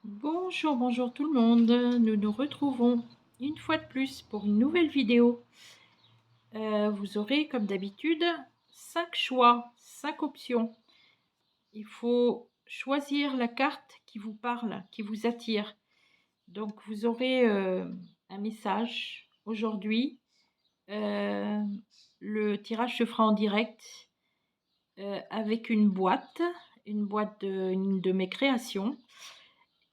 Bonjour, bonjour tout le monde. Nous nous retrouvons une fois de plus pour une nouvelle vidéo. Vous aurez comme d'habitude 5 choix, 5 options. Il faut choisir la carte qui vous parle, qui vous attire. Donc vous aurez un message aujourd'hui. Le tirage se fera en direct avec une boîte une de mes créations.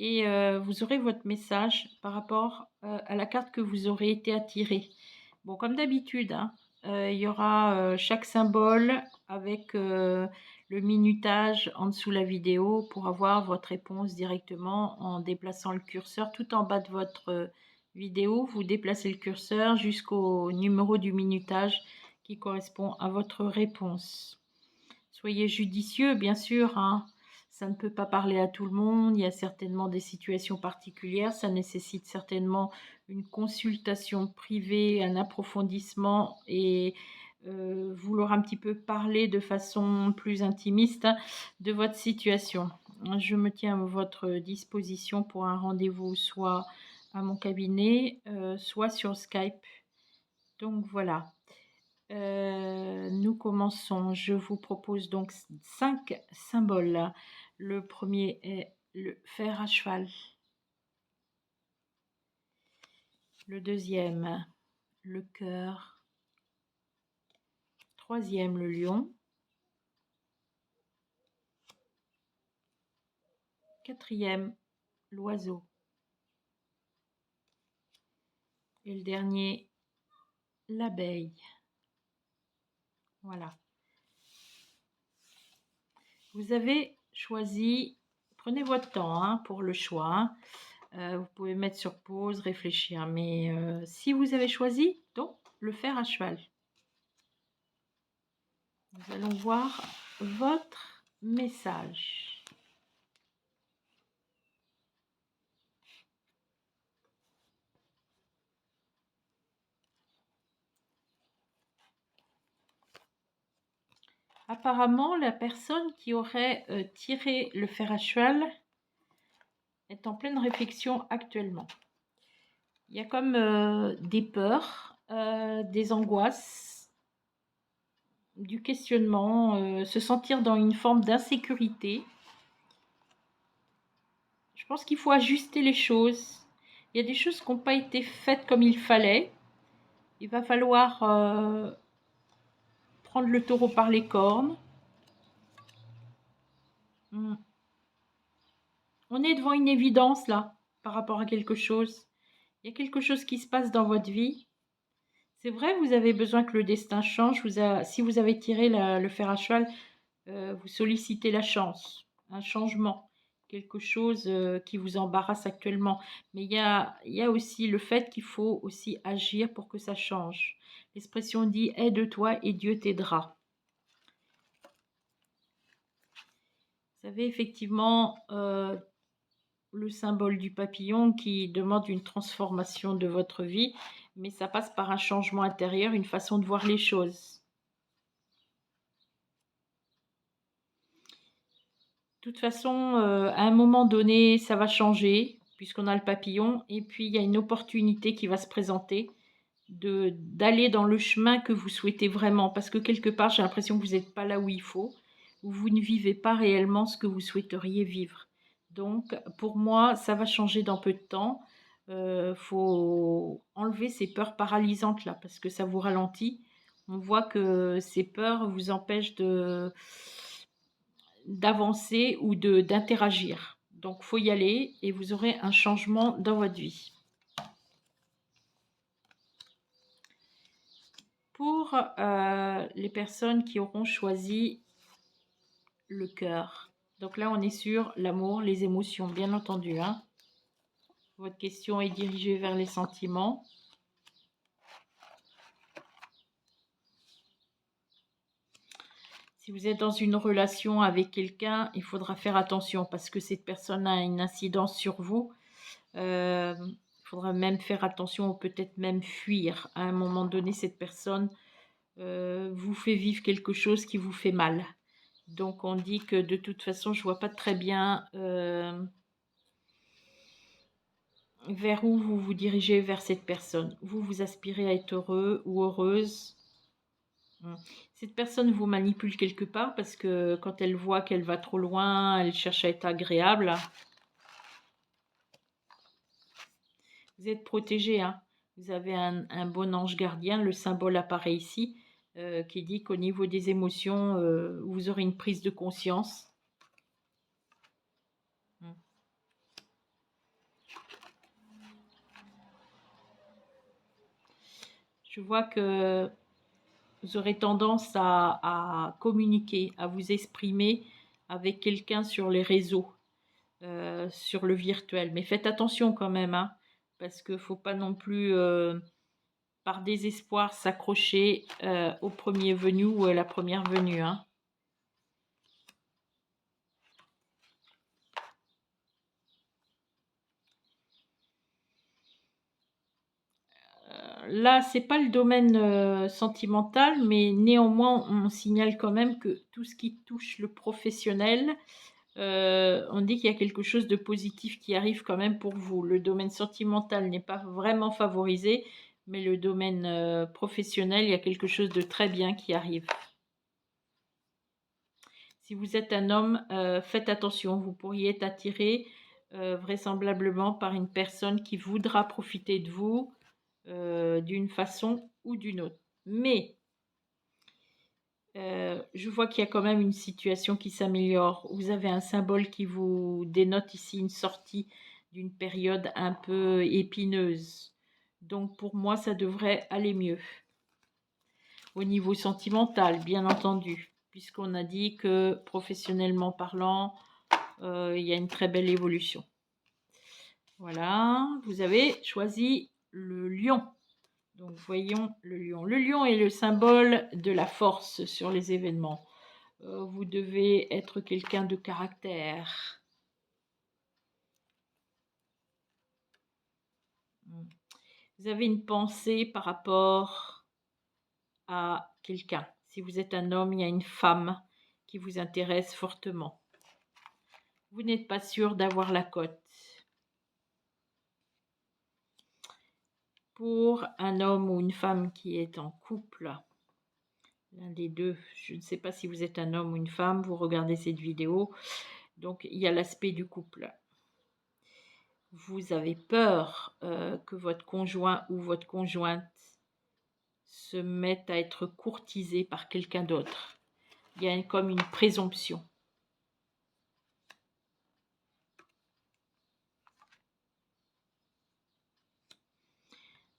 Et vous aurez votre message par rapport à la carte que vous aurez été attiré. Bon, comme d'habitude, hein, il y aura chaque symbole avec le minutage en dessous de la vidéo pour avoir votre réponse directement en déplaçant le curseur tout en bas de votre vidéo. Vous déplacez le curseur jusqu'au numéro du minutage qui correspond à votre réponse. Soyez judicieux, bien sûr, hein. Ça ne peut pas parler à tout le monde. Il y a certainement des situations particulières. Ça nécessite certainement une consultation privée, un approfondissement et vouloir un petit peu parler de façon plus intimiste de votre situation. Je me tiens à votre disposition pour un rendez-vous soit à mon cabinet, soit sur Skype. Donc voilà. Nous commençons. Je vous propose donc 5 symboles. Le premier est le fer à cheval. Le deuxième, le cœur. Troisième, le lion. Quatrième, l'oiseau. Et le dernier, l'abeille. Voilà. Vous avez choisi, prenez votre temps hein, pour le choix. Vous pouvez mettre sur pause, réfléchir. Mais si vous avez choisi, donc, le fer à cheval. Nous allons voir votre message. Apparemment, la personne qui aurait tiré le fer à cheval est en pleine réflexion actuellement. Il y a comme des peurs, des angoisses, du questionnement, se sentir dans une forme d'insécurité. Je pense qu'il faut ajuster les choses. Il y a des choses qui n'ont pas été faites comme il fallait. Il va falloir prendre le taureau par les cornes. On est devant une évidence là, par rapport à quelque chose. Il y a quelque chose qui se passe dans votre vie. C'est vrai, vous avez besoin que le destin change. Si vous avez tiré le fer à cheval, vous sollicitez la chance, un changement, quelque chose qui vous embarrasse actuellement. Mais il y a aussi le fait qu'il faut aussi agir pour que ça change. L'expression dit « aide-toi et Dieu t'aidera ». Vous avez effectivement le symbole du papillon qui demande une transformation de votre vie, mais ça passe par un changement intérieur, une façon de voir les choses. De toute façon, à un moment donné, ça va changer, puisqu'on a le papillon, et puis il y a une opportunité qui va se présenter d'aller dans le chemin que vous souhaitez vraiment, parce que quelque part, j'ai l'impression que vous n'êtes pas là où il faut, ou vous ne vivez pas réellement ce que vous souhaiteriez vivre. Donc, pour moi, ça va changer dans peu de temps. Faut enlever ces peurs paralysantes là, parce que ça vous ralentit. On voit que ces peurs vous empêchent d'avancer ou d'interagir. Donc, faut y aller et vous aurez un changement dans votre vie. Pour les personnes qui auront choisi le cœur. Donc là, on est sur l'amour, les émotions, bien entendu. Hein. Votre question est dirigée vers les sentiments. Si vous êtes dans une relation avec quelqu'un, il faudra faire attention parce que cette personne a une incidence sur vous. Il faudra même faire attention ou peut-être même fuir. À un moment donné, cette personne vous fait vivre quelque chose qui vous fait mal. Donc on dit que de toute façon, je ne vois pas très bien vers où vous vous dirigez vers cette personne. Vous aspirez à être heureux ou heureuse. Cette personne vous manipule quelque part parce que quand elle voit qu'elle va trop loin, elle cherche à être agréable. Vous êtes protégé, hein. Vous avez un bon ange gardien, le symbole apparaît ici, qui dit qu'au niveau des émotions, vous aurez une prise de conscience. Mm. Je vois que vous aurez tendance à communiquer, à vous exprimer avec quelqu'un sur les réseaux, sur le virtuel. Mais faites attention quand même, hein, parce qu'il ne faut pas non plus, par désespoir, s'accrocher au premier venu ou à la première venue, hein. Là, c'est pas le domaine sentimental, mais néanmoins, on signale quand même que tout ce qui touche le professionnel, on dit qu'il y a quelque chose de positif qui arrive quand même pour vous. Le domaine sentimental n'est pas vraiment favorisé, mais le domaine professionnel, il y a quelque chose de très bien qui arrive. Si vous êtes un homme, faites attention, vous pourriez être attiré vraisemblablement par une personne qui voudra profiter de vous d'une façon ou d'une autre. Mais je vois qu'il y a quand même une situation qui s'améliore. Vous avez un symbole qui vous dénote ici une sortie d'une période un peu épineuse. Donc pour moi, ça devrait aller mieux. Au niveau sentimental, bien entendu, puisqu'on a dit que professionnellement parlant, il y a une très belle évolution. Voilà, vous avez choisi le lion. Donc voyons le lion. Le lion est le symbole de la force sur les événements. Vous devez être quelqu'un de caractère. Vous avez une pensée par rapport à quelqu'un. Si vous êtes un homme, il y a une femme qui vous intéresse fortement. Vous n'êtes pas sûr d'avoir la cote. Pour un homme ou une femme qui est en couple, l'un des deux, je ne sais pas si vous êtes un homme ou une femme, vous regardez cette vidéo, donc il y a l'aspect du couple. Vous avez peur que votre conjoint ou votre conjointe se mette à être courtisé par quelqu'un d'autre. Il y a comme une présomption.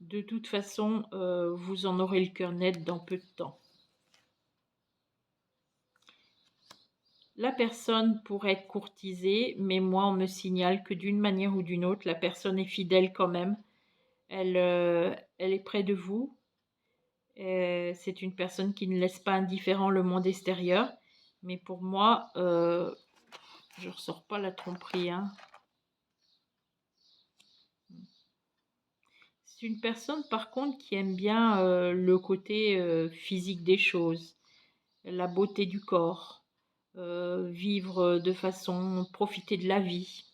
De toute façon, vous en aurez le cœur net dans peu de temps. La personne pourrait être courtisée, mais moi, on me signale que d'une manière ou d'une autre, la personne est fidèle quand même. Elle est près de vous. C'est une personne qui ne laisse pas indifférent le monde extérieur. Mais pour moi, je ne ressors pas la tromperie, hein. C'est une personne, par contre, qui aime bien le côté physique des choses, la beauté du corps, vivre de façon, profiter de la vie.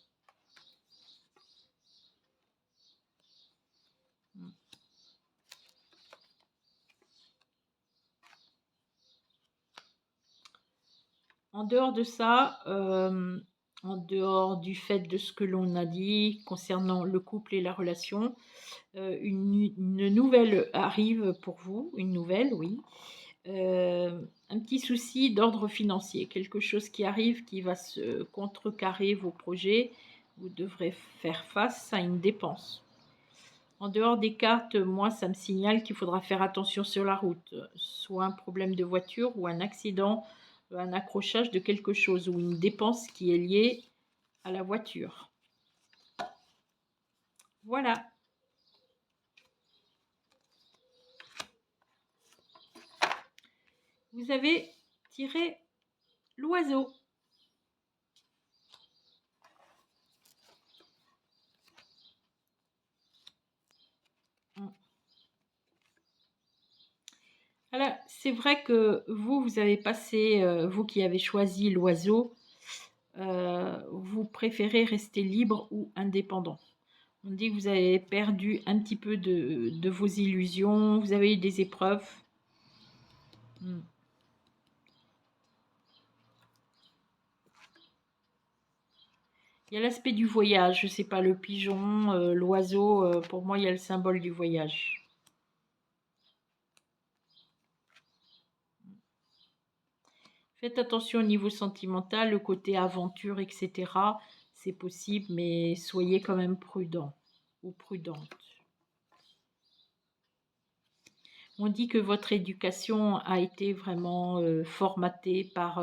En dehors de ça, en dehors du fait de ce que l'on a dit concernant le couple et la relation, une nouvelle arrive pour vous, une nouvelle, oui. Un petit souci d'ordre financier, quelque chose qui arrive qui va se contrecarrer vos projets. Vous devrez faire face à une dépense. En dehors des cartes, moi, ça me signale qu'il faudra faire attention sur la route, soit un problème de voiture ou un accident, un accrochage de quelque chose ou une dépense qui est liée à la voiture. Voilà. Vous avez tiré l'oiseau. Alors, c'est vrai que vous avez passé, vous qui avez choisi l'oiseau, vous préférez rester libre ou indépendant. On dit que vous avez perdu un petit peu de vos illusions, vous avez eu des épreuves. Hmm. Il y a l'aspect du voyage, je sais pas, le pigeon, l'oiseau, pour moi il y a le symbole du voyage. Faites attention au niveau sentimental, le côté aventure, etc. C'est possible, mais soyez quand même prudent ou prudente. On dit que votre éducation a été vraiment formatée par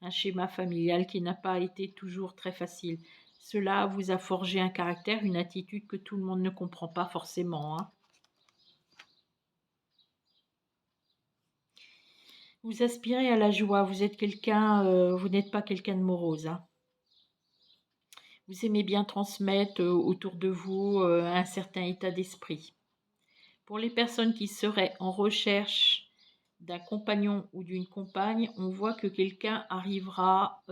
un schéma familial qui n'a pas été toujours très facile. Cela vous a forgé un caractère, une attitude que tout le monde ne comprend pas forcément, hein. Vous aspirez à la joie, vous êtes quelqu'un, vous n'êtes pas quelqu'un de morose, hein. Vous aimez bien transmettre autour de vous un certain état d'esprit. Pour les personnes qui seraient en recherche d'un compagnon ou d'une compagne, on voit que quelqu'un arrivera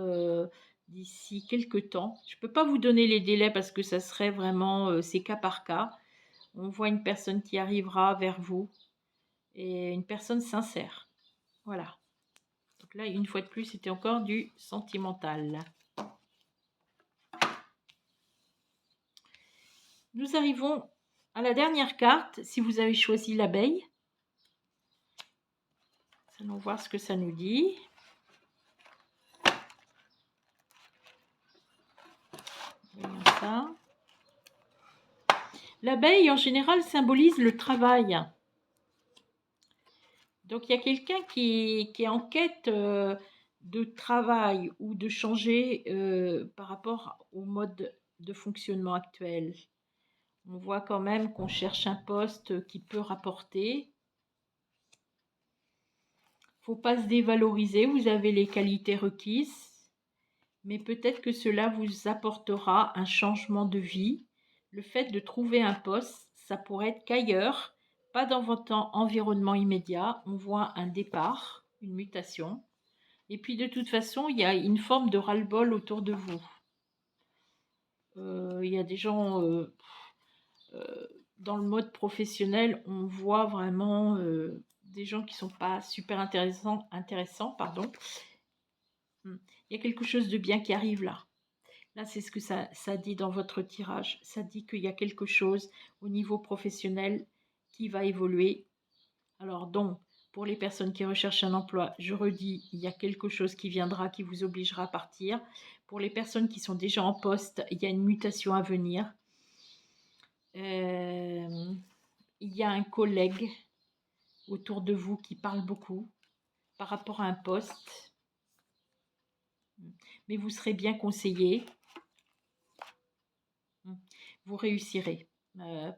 d'ici quelques temps. Je ne peux pas vous donner les délais parce que ça serait vraiment, c'est cas par cas. On voit une personne qui arrivera vers vous et une personne sincère. Voilà. Donc là, une fois de plus, c'était encore du sentimental. Nous arrivons à la dernière carte, si vous avez choisi l'abeille. Allons voir ce que ça nous dit. Voyons ça. L'abeille, en général, symbolise le travail. Donc, il y a quelqu'un qui est en quête de travail ou de changer par rapport au mode de fonctionnement actuel. On voit quand même qu'on cherche un poste qui peut rapporter. Faut pas se dévaloriser, vous avez les qualités requises, mais peut-être que cela vous apportera un changement de vie. Le fait de trouver un poste, ça pourrait être qu'ailleurs, pas dans votre environnement immédiat, on voit un départ, une mutation. Et puis de toute façon, il y a une forme de ras-le-bol autour de vous. Il y a des gens euh, dans le mode professionnel, on voit vraiment des gens qui sont pas super intéressants, pardon. Il y a quelque chose de bien qui arrive là. Là, c'est ce que ça dit dans votre tirage. Ça dit qu'il y a quelque chose au niveau professionnel qui va évoluer. Alors donc, pour les personnes qui recherchent un emploi, je redis, il y a quelque chose qui viendra, qui vous obligera à partir. Pour les personnes qui sont déjà en poste, il y a une mutation à venir. Il y a un collègue autour de vous qui parle beaucoup par rapport à un poste. Mais vous serez bien conseillé. Vous réussirez.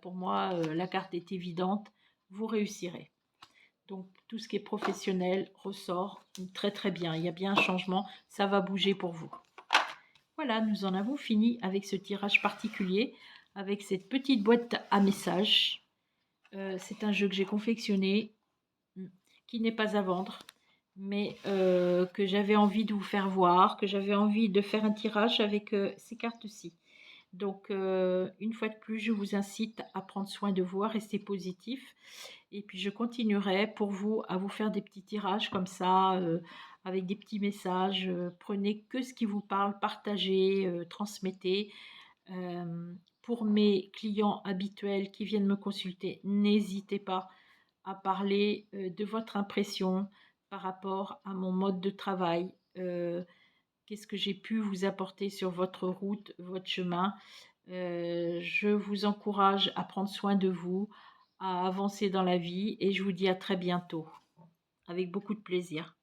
Pour moi, la carte est évidente. Vous réussirez. Donc, tout ce qui est professionnel ressort très très bien. Il y a bien un changement. Ça va bouger pour vous. Voilà, nous en avons fini avec ce tirage particulier, avec cette petite boîte à messages. C'est un jeu que j'ai confectionné, qui n'est pas à vendre, mais que j'avais envie de vous faire voir, que j'avais envie de faire un tirage avec ces cartes-ci. Donc, une fois de plus, je vous incite à prendre soin de vous, à rester positif. Et puis, je continuerai pour vous à vous faire des petits tirages comme ça, avec des petits messages. Prenez que ce qui vous parle, partagez, transmettez. Pour mes clients habituels qui viennent me consulter, n'hésitez pas à parler de votre impression par rapport à mon mode de travail. Qu'est-ce que j'ai pu vous apporter sur votre route, votre chemin. Je vous encourage à prendre soin de vous, à avancer dans la vie et je vous dis à très bientôt avec beaucoup de plaisir.